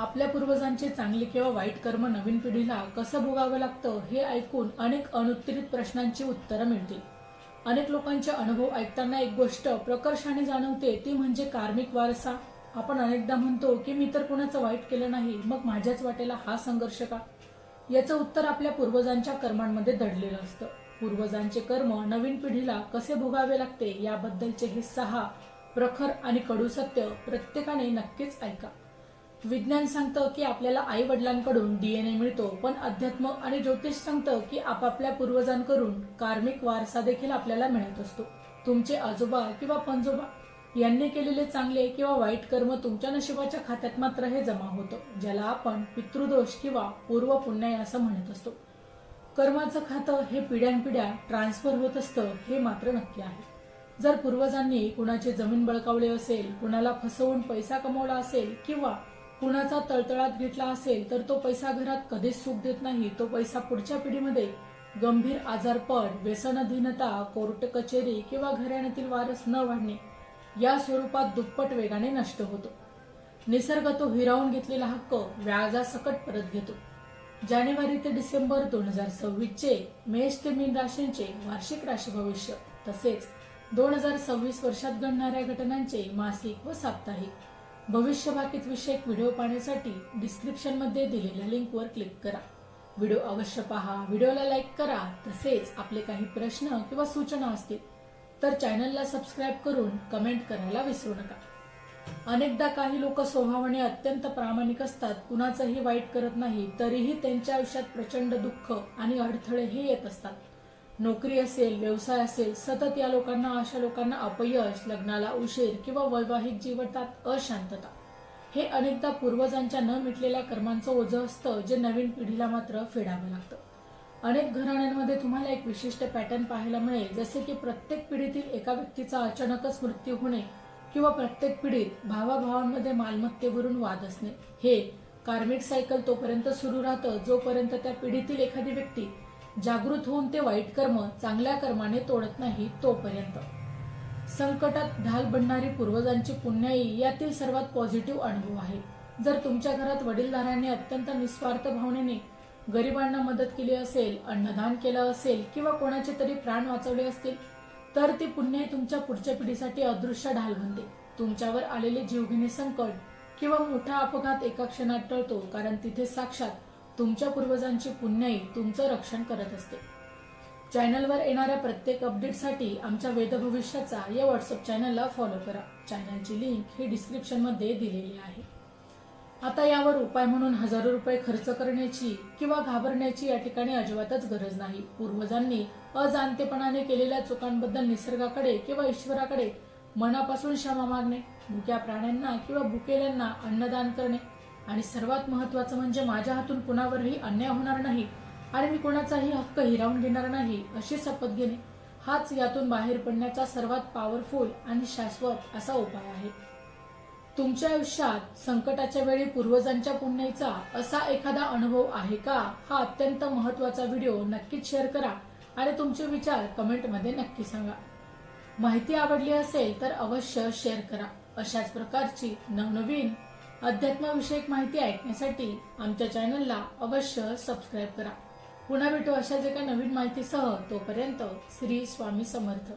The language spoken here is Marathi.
आपल्या पूर्वजांचे चांगले किंवा वाईट कर्म नवीन पिढीला कसं भोगावं लागतं हे ऐकून अनेक अनुत्तरित प्रश्नांची उत्तरं मिळतील। अनेक लोकांचे अनुभव ऐकताना एक गोष्ट प्रकर्षाने जाणवते, ती म्हणजे कार्मिक वारसा। आपण अनेकदा म्हणतो की मी तर कोणाचं वाईट केलं नाही, मग माझ्याच वाटेला हा संघर्ष का? याचं उत्तर आपल्या पूर्वजांच्या कर्मांमध्ये दडलेलं असतं। पूर्वजांचे कर्म नवीन पिढीला कसे भोगावे लागते याबद्दलचे हे 6 प्रखर आणि कडू सत्य प्रत्येकाने नक्कीच ऐका। विज्ञान सांगतं की आपल्याला आई वडिलांकडून डीएनए मिळतो, पण अध्यात्म आणि ज्योतिष सांगतं की आपापल्या पूर्वजांकडून कार्मिक वारसा देखील आपल्याला मिळत असतो। तुमचे आजोबा किंवा पणजोबा यांनी केलेले चांगले किंवा वाईट कर्म तुमच्या नशिबाच्या खात्यात मात्र हे जमा होतं, ज्याला आपण पितृदोष किंवा पूर्व पुण्य असं म्हणत असतो। कर्माचं खातं हे पिढ्यानपिढ्या ट्रान्सफर होत असतं हे मात्र नक्की आहे। जर पूर्वजांनी कुणाची जमीन बळकावली असेल, कुणाला फसवून पैसा कमवला असेल किंवा कुणाचा तळतळात घेतला असेल, तर तो पैसा घरात कधीच सुख देत नाही। तो पैसा पुढच्या पिढीमध्ये गंभीर आजारपण, व्यसनाधीनता, कोर्ट कचेरी किंवा घराण्यातील वारस न वाढणे या स्वरूपात दुप्पट वेगाने नष्ट होतो। निसर्ग तो हिरावून घेतलेला हक्क व्याजासकट परत घेतो। जानेवारी ते डिसेंबर 2026 चे मेष ते मीन राशींचे वार्षिक राशी भविष्य तसेच 2026 वर्षात घडणाऱ्या घटनांचे मासिक व साप्ताहिक भविष्यवाकित विषयक व्हिडिओ पाहण्यासाठी डिस्क्रिप्शन मध्ये दिलेल्या लिंकवर क्लिक करा। व्हिडिओ अवश्य पहा, व्हिडिओला लाईक करा। तसेच आपले काही प्रश्न किंवा सूचना असतील तर चॅनलला सबस्क्राईब करून कमेंट करायला विसरू नका। अनेकदा काही लोक स्वभावाने अत्यंत प्रामाणिक असतात, कुणाचंही वाईट करत नाही, तरीही त्यांच्या आयुष्यात प्रचंड दुःख आणि अडथळे हे येत असतात। नोकरी असेल, व्यवसाय असेल, सतत या लोकांना अशा लोकांना अपयश, लग्नाला उशीर किंवा वैवाहिक जीवनात अशांतता हे अनेकदा पूर्वजांच्या न मिटलेल्या कर्मांचं ओझं असतं, जे नवीन पिढीला मात्र फेडावं लागतं। अनेक घराण्यांमध्ये तुम्हाला एक विशिष्ट पॅटर्न पाहायला मिळेल, जसे की प्रत्येक पिढीतील एका व्यक्तीचा अचानकच मृत्यू होणे किंवा प्रत्येक पिढीत भावाभावांमध्ये मालमत्तेवरून वाद असणे। हे कार्मिक सायकल तोपर्यंत सुरू राहतं जोपर्यंत त्या पिढीतील एखादी व्यक्ती जागृत होऊन ते वाईट कर्म चांगल्या कर्माने तोडत नाही तोपर्यंत। संकटात ढाल बनणारी पूर्वजांची पुण्याई यातील सर्वात पॉझिटिव्ह अनुभव आहे। जर तुमच्या घरात वडीलधाऱ्यांनी अत्यंत निस्वार्थ भावनेने गरिबांना मदत केली असेल, अन्नदान केलं असेल किंवा कोणाचे तरी प्राण वाचवले असतील, तर ती पुण्याई तुमच्या पुढच्या पिढीसाठी अदृश्य ढाल बनते। तुमच्यावर आलेले जीवघेणे संकट किंवा मोठा अपघात एका क्षणात टळतो, कारण तिथे साक्षात तुमच्या पूर्वजांची पुण्याई तुमचं रक्षण करत असते। चॅनलवर येणाऱ्या प्रत्येक अपडेटसाठी आमच्या वेद भविष्याचा या व्हॉट्सअप चॅनलला फॉलो करा। चॅनलची लिंक ही डिस्क्रिप्शन मध्ये दिलेली आहे। आता यावर उपाय म्हणून हजारो रुपये खर्च करण्याची किंवा घाबरण्याची या ठिकाणी अजिबातच गरज नाही। पूर्वजांनी अजाणतेपणाने केलेल्या चुकांबद्दल निसर्गाकडे किंवा ईश्वराकडे मनापासून क्षमा मागणे, मुक्या प्राण्यांना किंवा भुकेल्यांना अन्नदान करणे आणि सर्वात महत्त्वाचं म्हणजे माझ्या हातून कुणावरही अन्याय होणार नाही आणि मी कोणाचाही हक्क हिरावून घेणार नाही अशी शपथ घेणे, हाच यातून बाहेर पडण्याचा सर्वात पॉवरफुल आणि शाश्वत असा उपाय आहे। तुमच्या आयुष्यात संकटाच्या वेळी पूर्वजांच्या पुण्याईचा असा एखादा अनुभव आहे का? हा अत्यंत महत्त्वाचा व्हिडिओ नक्कीच शेअर करा आणि तुमचे विचार कमेंटमध्ये नक्की सांगा। माहिती आवडली असेल तर अवश्य शेअर करा। अशाच प्रकारची नवनवीन अध्यात्मविषयक माहिती ऐकण्यासाठी आमच्या चॅनलला अवश्य सबस्क्राईब करा। पुन्हा भेटू अशाच एका नवीन माहितीसह। तोपर्यंत श्री स्वामी समर्थ।